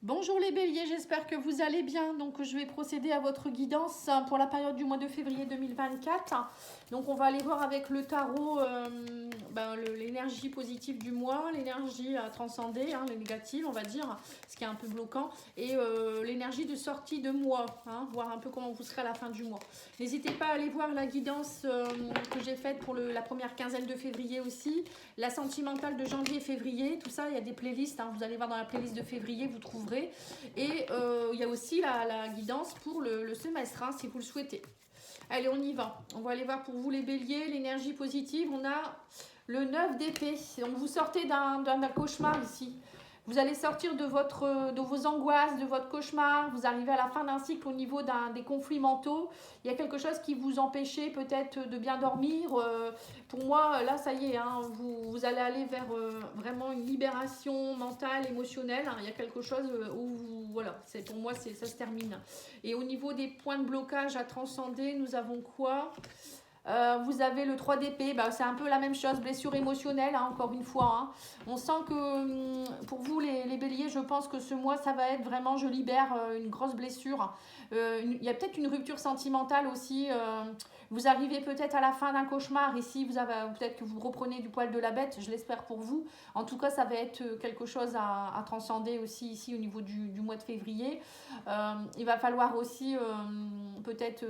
Bonjour les béliers, j'espère que vous allez bien. Donc je vais procéder à votre guidance pour la période du mois de février 2024. Donc on va aller voir avec le tarot l'énergie positive du mois, l'énergie à transcender, les négatives on va dire, ce qui est un peu bloquant, et l'énergie de sortie de mois, voir un peu comment vous serez à la fin du mois. N'hésitez pas à aller voir la guidance que j'ai faite pour la première quinzaine de février aussi, la sentimentale de janvier et février, tout ça, il y a des playlists, vous allez voir dans la playlist de février, vous trouverez. Et il y a aussi la guidance pour le semestre, si vous le souhaitez. Allez, on y va. On va aller voir pour vous les béliers, l'énergie positive. On a le 9 d'épée. Donc vous sortez d'un cauchemar ici. Vous allez sortir de vos angoisses, de votre cauchemar. Vous arrivez à la fin d'un cycle au niveau des conflits mentaux. Il y a quelque chose qui vous empêchait peut-être de bien dormir. Pour moi, là, ça y est, vous allez aller vers vraiment une libération mentale, émotionnelle. Il y a quelque chose voilà, pour moi, ça se termine. Et au niveau des points de blocage à transcender, nous avons quoi ? Vous avez le 3 d'épée, c'est un peu la même chose, blessure émotionnelle, encore une fois. On sent que pour vous les béliers, je pense que ce mois, ça va être vraiment, je libère une grosse blessure. Il y a peut-être une rupture sentimentale aussi. Vous arrivez peut-être à la fin d'un cauchemar ici, peut-être que vous reprenez du poil de la bête, je l'espère pour vous. En tout cas, ça va être quelque chose à transcender aussi ici au niveau du mois de février. Il va falloir aussi peut-être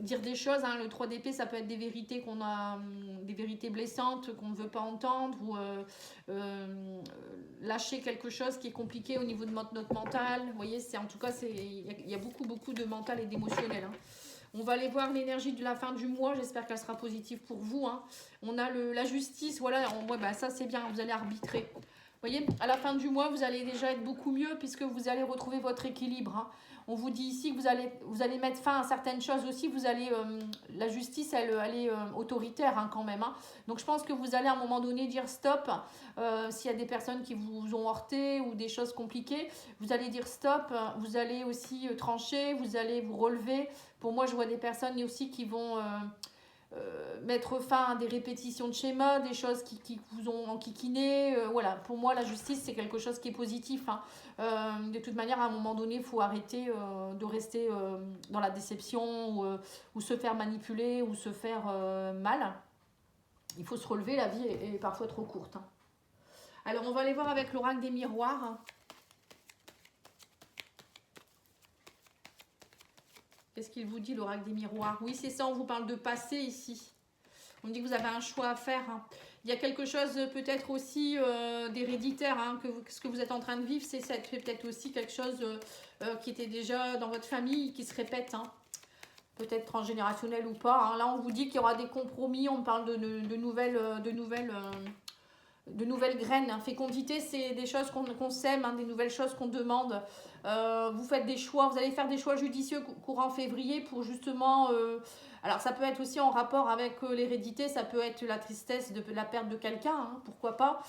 dire des choses, le 3 d'épée, ça peut être des vérités des vérités blessantes qu'on ne veut pas entendre, ou lâcher quelque chose qui est compliqué au niveau de notre mental. Vous voyez, en tout cas, il y a beaucoup de mental et d'émotionnel. On va aller voir l'énergie de la fin du mois, j'espère qu'elle sera positive pour vous. On a la justice, voilà, ça c'est bien, vous allez arbitrer. Vous voyez, à la fin du mois, vous allez déjà être beaucoup mieux puisque vous allez retrouver votre équilibre. On vous dit ici que vous allez mettre fin à certaines choses aussi. La justice, elle est autoritaire quand même. Donc je pense que vous allez à un moment donné dire stop. S'il y a des personnes qui vous ont heurté ou des choses compliquées, vous allez dire stop. Vous allez aussi trancher, vous allez vous relever. Pour moi, je vois des personnes aussi qui vont mettre fin à des répétitions de schémas, des choses qui vous ont enquiquiné. Voilà, pour moi, la justice, c'est quelque chose qui est positif. De toute manière, à un moment donné, il faut arrêter de rester dans la déception ou se faire manipuler ou se faire mal. Il faut se relever, la vie est parfois trop courte. Alors, on va aller voir avec l'oracle des miroirs. Qu'est-ce qu'il vous dit, l'oracle des miroirs? Oui, c'est ça, on vous parle de passé ici. On dit que vous avez un choix à faire. Il y a quelque chose peut-être aussi d'héréditaire. Ce que vous êtes en train de vivre, c'est peut-être aussi quelque chose qui était déjà dans votre famille, qui se répète. Peut-être transgénérationnel ou pas. Là, on vous dit qu'il y aura des compromis. On parle de nouvelles graines. Fécondité, c'est des choses qu'on sème, des nouvelles choses qu'on demande. Vous faites des choix, vous allez faire des choix judicieux courant février pour justement... alors ça peut être aussi en rapport avec l'hérédité, ça peut être la tristesse de la perte de quelqu'un, pourquoi pas.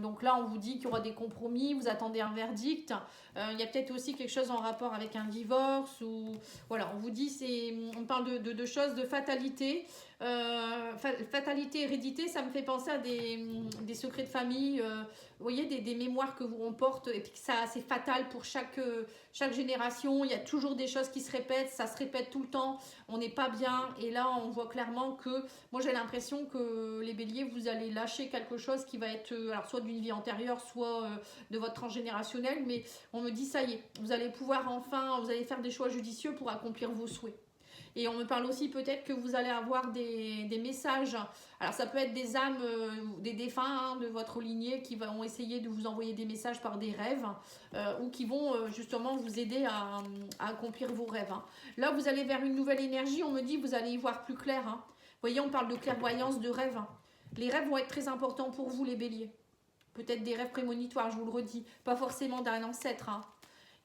Donc là, on vous dit qu'il y aura des compromis, vous attendez un verdict. Il y a peut-être aussi quelque chose en rapport avec un divorce. Voilà, on vous dit, on parle de choses, de fatalité. Fatalité, hérédité, ça me fait penser à des secrets de famille, vous voyez, des mémoires que on porte, et puis que c'est fatal pour chaque génération. Il y a toujours des choses qui se répètent, ça se répète tout le temps, on n'est pas bien. Et là, on voit clairement que, moi j'ai l'impression que les béliers, vous allez lâcher quelque chose qui va être, alors soit d'une vie antérieure, soit de votre transgénérationnel, mais on me dit, ça y est, vous allez pouvoir enfin, vous allez faire des choix judicieux pour accomplir vos souhaits. Et on me parle aussi peut-être que vous allez avoir des messages. Alors ça peut être des âmes, des défunts de votre lignée qui vont essayer de vous envoyer des messages par des rêves ou qui vont justement vous aider à accomplir vos rêves. Là, vous allez vers une nouvelle énergie. On me dit que vous allez y voir plus clair. Vous voyez, on parle de clairvoyance, de rêve. Les rêves vont être très importants pour vous, les béliers. Peut-être des rêves prémonitoires, je vous le redis. Pas forcément d'un ancêtre.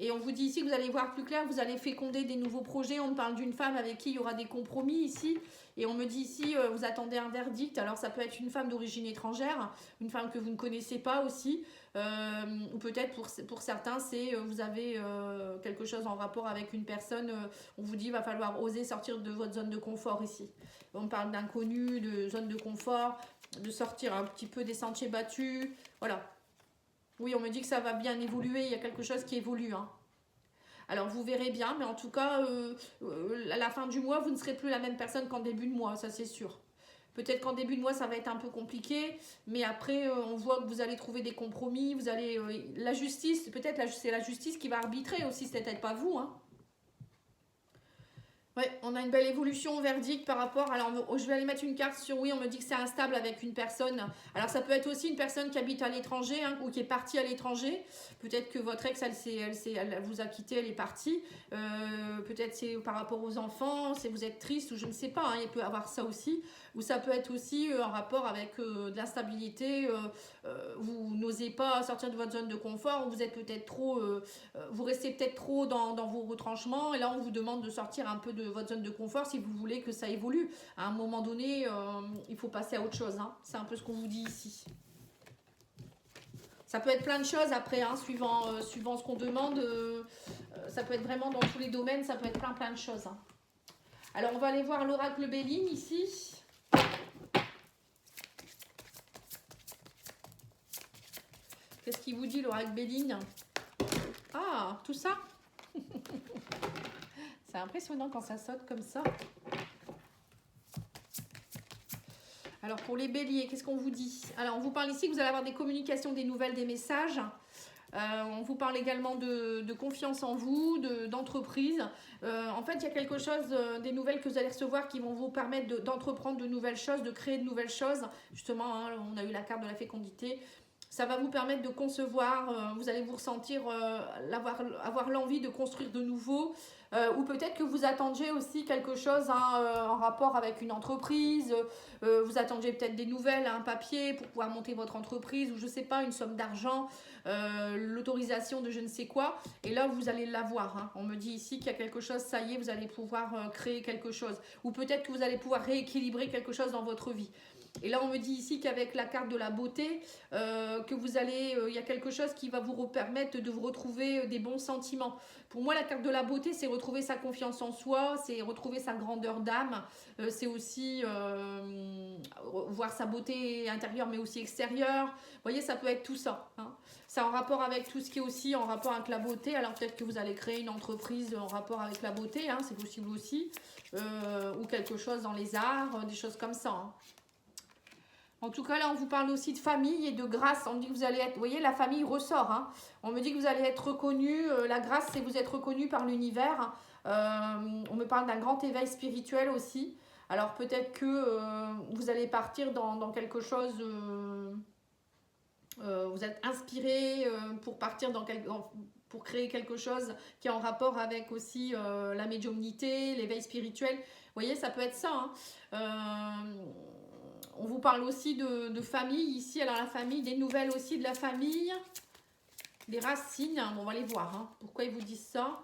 Et on vous dit ici que vous allez voir plus clair, vous allez féconder des nouveaux projets. On me parle d'une femme avec qui il y aura des compromis ici. Et on me dit ici, vous attendez un verdict. Alors ça peut être une femme d'origine étrangère, une femme que vous ne connaissez pas aussi. Ou peut-être pour certains, vous avez quelque chose en rapport avec une personne. On vous dit qu'il va falloir oser sortir de votre zone de confort ici. On parle d'inconnu, de zone de confort, de sortir un petit peu des sentiers battus. Voilà. Oui, on me dit que ça va bien évoluer, il y a quelque chose qui évolue. Hein. Alors vous verrez bien, mais en tout cas, à la fin du mois, vous ne serez plus la même personne qu'en début de mois, ça c'est sûr. Peut-être qu'en début de mois, ça va être un peu compliqué, mais après, on voit que vous allez trouver des compromis, vous allez... la justice, peut-être c'est la justice qui va arbitrer aussi, c'est peut-être pas vous, hein. Ouais, on a une belle évolution au verdict par rapport. Alors, je vais aller mettre une carte sur oui, on me dit que c'est instable avec une personne. Alors, ça peut être aussi une personne qui habite à l'étranger hein, ou qui est partie à l'étranger. Peut-être que votre ex, elle vous a quitté, elle est partie. Peut-être c'est par rapport aux enfants, si vous êtes triste ou je ne sais pas. Hein, il peut y avoir ça aussi. Ou ça peut être aussi en rapport avec de l'instabilité. Vous n'osez pas sortir de votre zone de confort. Ou vous êtes peut-être trop. Vous restez peut-être trop dans vos retranchements. Et là, on vous demande de sortir un peu de votre zone de confort si vous voulez que ça évolue. À un moment donné, il faut passer à autre chose. Hein. C'est un peu ce qu'on vous dit ici. Ça peut être plein de choses après, hein, suivant ce qu'on demande. Ça peut être vraiment dans tous les domaines, ça peut être plein de choses. Hein. Alors, on va aller voir l'oracle Béline ici. Qu'est-ce qu'il vous dit l'oracle Béline? Ah, tout ça. C'est impressionnant quand ça saute comme ça. Alors pour les béliers, qu'est-ce qu'on vous dit? Alors on vous parle ici que vous allez avoir des communications, des nouvelles, des messages. On vous parle également de confiance en vous, d'entreprise. En fait, il y a quelque chose, des nouvelles que vous allez recevoir qui vont vous permettre d'entreprendre de nouvelles choses, de créer de nouvelles choses. Justement, hein, on a eu la carte de la fécondité. Ça va vous permettre de concevoir, vous allez vous ressentir, avoir l'envie de construire de nouveau. Ou peut-être que vous attendiez aussi quelque chose hein, en rapport avec une entreprise, vous attendiez peut-être des nouvelles, un papier pour pouvoir monter votre entreprise, ou je ne sais pas, une somme d'argent, l'autorisation de je ne sais quoi, et là vous allez l'avoir. Hein. On me dit ici qu'il y a quelque chose, ça y est, vous allez pouvoir créer quelque chose, ou peut-être que vous allez pouvoir rééquilibrer quelque chose dans votre vie. Et là, on me dit ici qu'avec la carte de la beauté, que vous allez, il y a quelque chose qui va vous permettre de vous retrouver des bons sentiments. Pour moi, la carte de la beauté, c'est retrouver sa confiance en soi, c'est retrouver sa grandeur d'âme, c'est aussi voir sa beauté intérieure, mais aussi extérieure. Vous voyez, ça peut être tout ça. Hein. C'est en rapport avec tout ce qui est aussi en rapport avec la beauté. Alors peut-être que vous allez créer une entreprise en rapport avec la beauté, hein, c'est possible aussi. Ou quelque chose dans les arts, des choses comme ça. Hein. En tout cas, là, on vous parle aussi de famille et de grâce. On dit que vous allez être... Vous voyez, la famille ressort. Hein. On me dit que vous allez être reconnu. La grâce, c'est vous être reconnu par l'univers. On me parle d'un grand éveil spirituel aussi. Alors, peut-être que vous allez partir dans quelque chose... vous êtes inspiré pour partir pour créer quelque chose qui est en rapport avec aussi la médiumnité, l'éveil spirituel. Vous voyez, ça peut être ça. Hein. On vous parle aussi de famille ici. Alors la famille, des nouvelles aussi de la famille. Des racines. Bon, on va les voir. Hein. Pourquoi ils vous disent ça?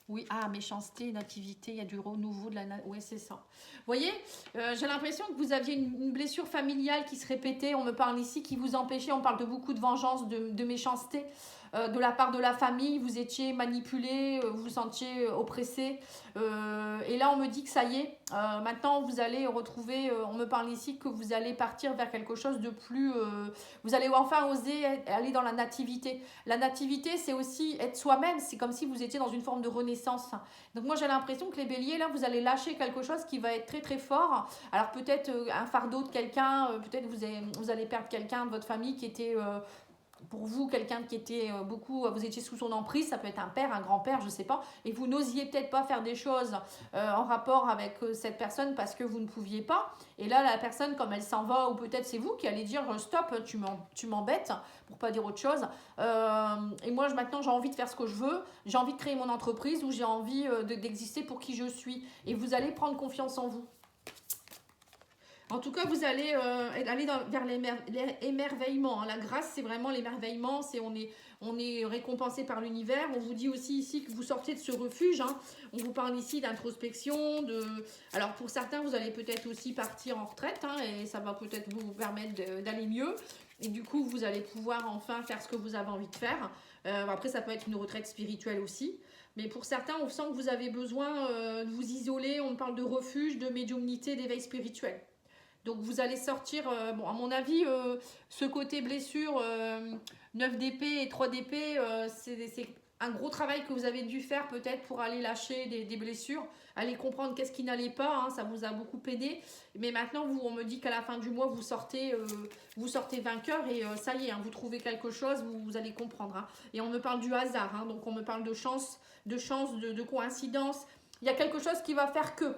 Oui, ah, méchanceté, nativité, il y a du renouveau de la... Oui, c'est ça. Vous voyez, j'ai l'impression que vous aviez une blessure familiale qui se répétait. On me parle ici qui vous empêchait. On parle de beaucoup de vengeance, de méchanceté. De la part de la famille, vous étiez manipulé, vous vous sentiez oppressé. Et là, on me dit que ça y est, maintenant vous allez retrouver, on me parle ici que vous allez partir vers quelque chose de plus... vous allez enfin oser aller dans la nativité. La nativité, c'est aussi être soi-même, c'est comme si vous étiez dans une forme de renaissance. Donc moi, j'ai l'impression que les béliers, là, vous allez lâcher quelque chose qui va être très très fort. Alors peut-être un fardeau de quelqu'un, peut-être vous allez perdre quelqu'un de votre famille qui était... pour vous, quelqu'un qui était beaucoup, vous étiez sous son emprise, ça peut être un père, un grand-père, je ne sais pas, et vous n'osiez peut-être pas faire des choses en rapport avec cette personne parce que vous ne pouviez pas, et là, la personne, comme elle s'en va, ou peut-être c'est vous qui allez dire « stop, tu m'embêtes », pour pas dire autre chose, et moi, maintenant, j'ai envie de faire ce que je veux, j'ai envie de créer mon entreprise, ou j'ai envie d'exister pour qui je suis, et vous allez prendre confiance en vous. En tout cas, vous allez aller vers l'émerveillement. Hein. La grâce, c'est vraiment l'émerveillement. On est récompensé par l'univers. On vous dit aussi ici que vous sortez de ce refuge. Hein. On vous parle ici d'introspection. Alors, pour certains, vous allez peut-être aussi partir en retraite. Hein, et ça va peut-être vous permettre d'aller mieux. Et du coup, vous allez pouvoir enfin faire ce que vous avez envie de faire. Après, ça peut être une retraite spirituelle aussi. Mais pour certains, on sent que vous avez besoin de vous isoler. On parle de refuge, de médiumnité, d'éveil spirituel. Donc vous allez sortir, bon à mon avis, ce côté blessure, 9 d'épée et 3 d'épée, c'est un gros travail que vous avez dû faire peut-être pour aller lâcher des blessures, aller comprendre qu'est-ce qui n'allait pas, hein, ça vous a beaucoup aidé. Mais maintenant, on me dit qu'à la fin du mois, vous sortez vainqueur et ça y est, hein, vous trouvez quelque chose, vous allez comprendre. Hein. Et on me parle du hasard, hein, donc on me parle de chance, de coïncidence. Il y a quelque chose qui va faire que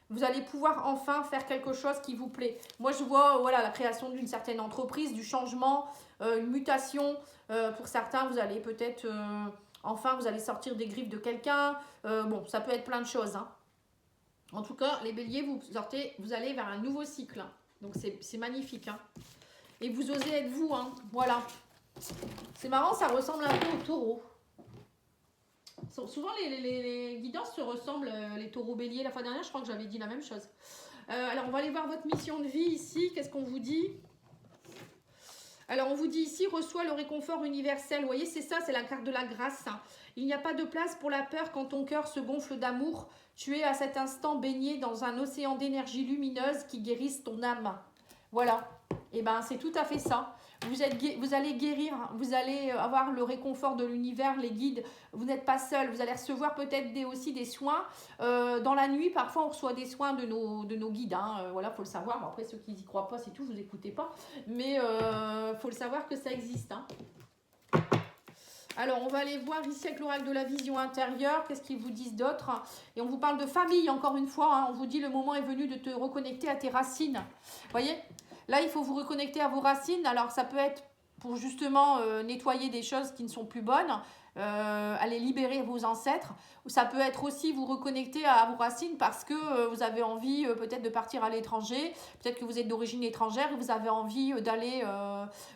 vous allez pouvoir enfin faire quelque chose qui vous plaît. Moi, je vois voilà, la création d'une certaine entreprise, du changement, une mutation. Pour certains, vous allez peut-être, enfin, vous allez sortir des griffes de quelqu'un. Bon, ça peut être plein de choses. Hein. En tout cas, les béliers, vous allez vers un nouveau cycle. Hein. Donc, c'est magnifique. Hein. Et vous osez être vous. Hein. Voilà. C'est marrant, ça ressemble un peu au taureau. Souvent, les guidances se ressemblent, les taureaux béliers. La fois dernière, je crois que j'avais dit la même chose. Alors, on va aller voir votre mission de vie ici. Qu'est-ce qu'on vous dit? Alors, on vous dit ici, reçois le réconfort universel. Vous voyez, c'est ça, c'est la carte de la grâce. Hein. Il n'y a pas de place pour la peur quand ton cœur se gonfle d'amour. Tu es à cet instant baigné dans un océan d'énergie lumineuse qui guérisse ton âme. Voilà. Et bien, c'est tout à fait ça. Vous allez guérir, vous allez avoir le réconfort de l'univers, les guides. Vous n'êtes pas seul. Vous allez recevoir peut-être aussi des soins. Dans la nuit, parfois, on reçoit des soins de nos guides. Hein. Voilà, il faut le savoir. Bon, après, ceux qui n'y croient pas, c'est tout, vous n'écoutez pas. Mais faut le savoir que ça existe. Hein. Alors, on va aller voir ici avec l'oracle de la vision intérieure. Qu'est-ce qu'ils vous disent d'autre? Et on vous parle de famille, encore une fois. Hein. On vous dit le moment est venu de te reconnecter à tes racines. Vous voyez? Là, il faut vous reconnecter à vos racines. Alors, ça peut être pour justement nettoyer des choses qui ne sont plus bonnes, aller libérer vos ancêtres. Ou ça peut être aussi vous reconnecter à vos racines parce que vous avez envie peut-être de partir à l'étranger. Peut-être que vous êtes d'origine étrangère et vous avez envie d'aller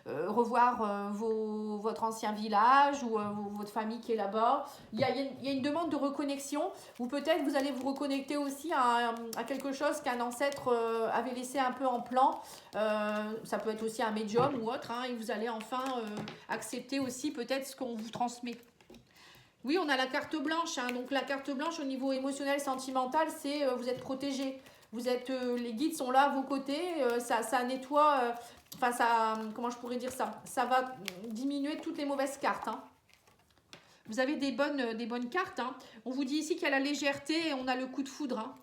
revoir votre ancien village ou votre famille qui est là-bas. Il y a une demande de reconnexion ou peut-être vous allez vous reconnecter aussi à quelque chose qu'un ancêtre avait laissé un peu en plan. Ça peut être aussi un médium ou autre. Hein, et vous allez enfin accepter aussi peut-être ce qu'on vous transmet. Oui, on a la carte blanche. Hein, donc la carte blanche au niveau émotionnel, sentimental, c'est vous êtes protégé. Vous êtes, les guides sont là à vos côtés. Ça nettoie. Enfin, ça, comment je pourrais dire ça? Ça va diminuer toutes les mauvaises cartes. Hein. Vous avez des bonnes cartes. Hein. On vous dit ici qu'il y a la légèreté et on a le coup de foudre. Hein.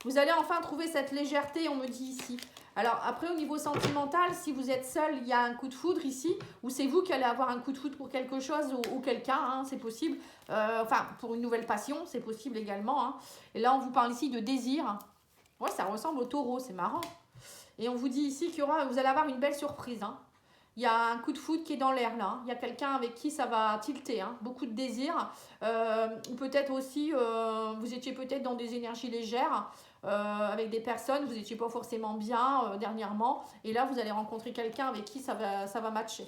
Vous allez enfin trouver cette légèreté, on me dit ici. Alors après au niveau sentimental, si vous êtes seul, il y a un coup de foudre ici, ou c'est vous qui allez avoir un coup de foudre pour quelque chose ou quelqu'un, hein, c'est possible. Enfin, pour une nouvelle passion, c'est possible également. Hein. Et là, on vous parle ici de désir. Ouais, ça ressemble au taureau, c'est marrant. Et on vous dit ici vous allez avoir une belle surprise. Hein. Il y a un coup de foudre qui est dans l'air là. Hein. Il y a quelqu'un avec qui ça va tilter. Hein. Beaucoup de désir. Ou peut-être aussi, vous étiez peut-être dans des énergies légères. Avec des personnes, vous n'étiez pas forcément bien dernièrement. Et là, vous allez rencontrer quelqu'un avec qui ça va matcher.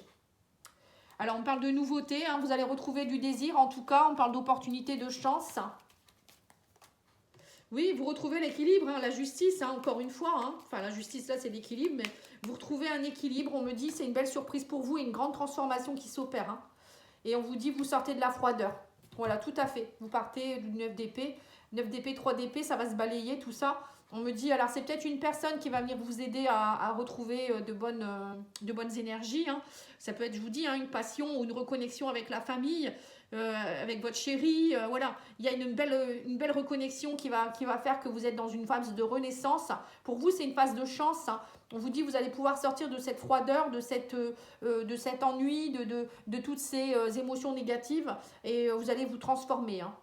Alors, on parle de nouveautés. Hein. Vous allez retrouver du désir. En tout cas, on parle d'opportunités, de chance. Oui, vous retrouvez l'équilibre, hein, la justice, hein, encore une fois. Hein. Enfin, la justice, là, c'est l'équilibre. Mais vous retrouvez un équilibre. On me dit, c'est une belle surprise pour vous et une grande transformation qui s'opère. Hein. Et on vous dit, vous sortez de la froideur. Voilà, tout à fait. Vous partez du 9 d'épée. 9 d'épée, 3 d'épée, ça va se balayer, tout ça. On me dit, alors c'est peut-être une personne qui va venir vous aider à retrouver de bonnes énergies. Hein. Ça peut être, je vous dis, hein, une passion ou une reconnexion avec la famille, avec votre chérie. Voilà, il y a une belle reconnexion qui va faire que vous êtes dans une phase de renaissance. Pour vous, c'est une phase de chance. Hein. On vous dit, vous allez pouvoir sortir de cette froideur, de cet ennui, de toutes ces émotions négatives et vous allez vous transformer. Hein.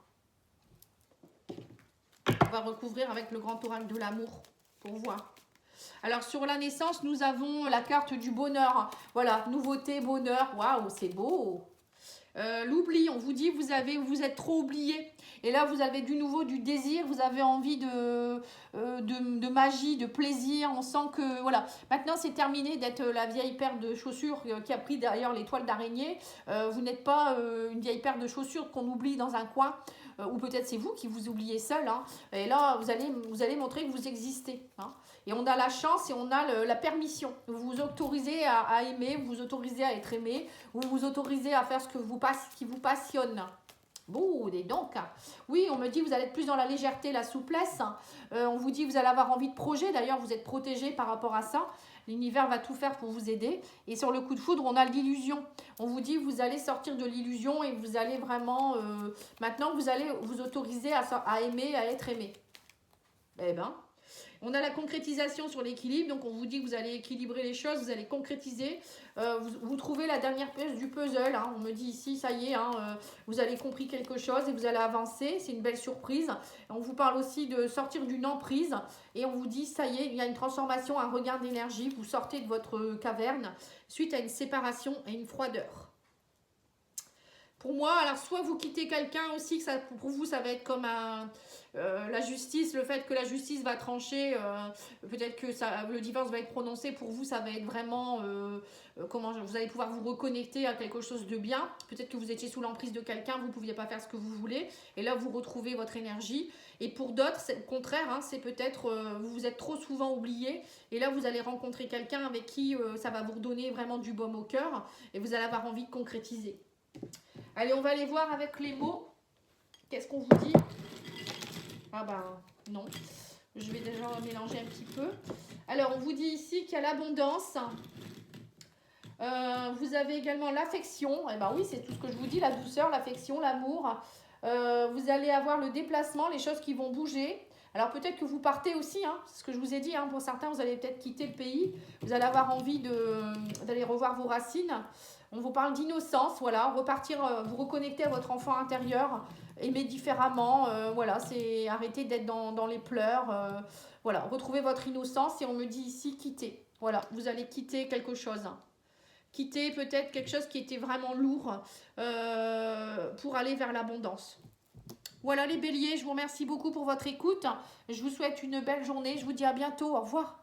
On va recouvrir avec le grand oracle de l'amour pour voir. Alors sur la naissance, nous avons la carte du bonheur. Voilà, nouveauté, bonheur. Waouh, c'est beau. L'oubli, on vous dit vous êtes trop oublié. Et là, vous avez du nouveau du désir, vous avez envie de magie, de plaisir. On sent que, voilà, maintenant c'est terminé d'être la vieille paire de chaussures qui a pris derrière les toiles d'araignée. Vous n'êtes pas une vieille paire de chaussures qu'on oublie dans un coin. Ou peut-être c'est vous qui vous oubliez seul. Hein. Et là, vous allez montrer que vous existez. Hein. Et on a la chance et on a la permission. Vous vous autorisez à aimer, vous vous autorisez à être aimé, vous vous autorisez à faire ce qui vous passionne. Bon, des donc. Oui, on me dit que vous allez être plus dans la légèreté, la souplesse. On vous dit que vous allez avoir envie de projet. D'ailleurs, vous êtes protégé par rapport à ça. L'univers va tout faire pour vous aider. Et sur le coup de foudre, on a l'illusion. On vous dit que vous allez sortir de l'illusion et vous allez vraiment... maintenant, vous allez vous autoriser à aimer, à être aimé. Eh ben... On a la concrétisation sur l'équilibre, donc on vous dit que vous allez équilibrer les choses, vous allez concrétiser. Vous trouvez la dernière pièce du puzzle, hein. On me dit ici, ça y est, hein, vous avez compris quelque chose et vous allez avancer, c'est une belle surprise. On vous parle aussi de sortir d'une emprise et on vous dit, ça y est, il y a une transformation, un regain d'énergie, vous sortez de votre caverne suite à une séparation et une froideur. Pour moi, alors soit vous quittez quelqu'un aussi, que ça, pour vous ça va être comme la justice, le fait que la justice va trancher, peut-être que le divorce va être prononcé, pour vous ça va être vraiment, vous allez pouvoir vous reconnecter à quelque chose de bien, peut-être que vous étiez sous l'emprise de quelqu'un, vous ne pouviez pas faire ce que vous voulez, et là vous retrouvez votre énergie, et pour d'autres, c'est le contraire, hein, c'est peut-être, vous vous êtes trop souvent oublié, et là vous allez rencontrer quelqu'un avec qui ça va vous redonner vraiment du baume au cœur, et vous allez avoir envie de concrétiser. Allez, on va aller voir avec les mots. Qu'est-ce qu'on vous dit? Ah ben non. Je vais déjà mélanger un petit peu. Alors, on vous dit ici qu'il y a l'abondance. Vous avez également l'affection. Eh ben oui, c'est tout ce que je vous dis. La douceur, l'affection, l'amour. Vous allez avoir le déplacement, les choses qui vont bouger. Alors peut-être que vous partez aussi, hein, c'est ce que je vous ai dit, hein, pour certains vous allez peut-être quitter le pays, vous allez avoir envie d'aller revoir vos racines. On vous parle d'innocence, voilà, repartir, vous reconnecter à votre enfant intérieur, aimer différemment, voilà, c'est arrêter d'être dans les pleurs, voilà, retrouvez votre innocence et on me dit ici quitter, voilà, vous allez quitter quelque chose. Quitter peut-être quelque chose qui était vraiment lourd pour aller vers l'abondance. Voilà les béliers, je vous remercie beaucoup pour votre écoute. Je vous souhaite une belle journée. Je vous dis à bientôt. Au revoir.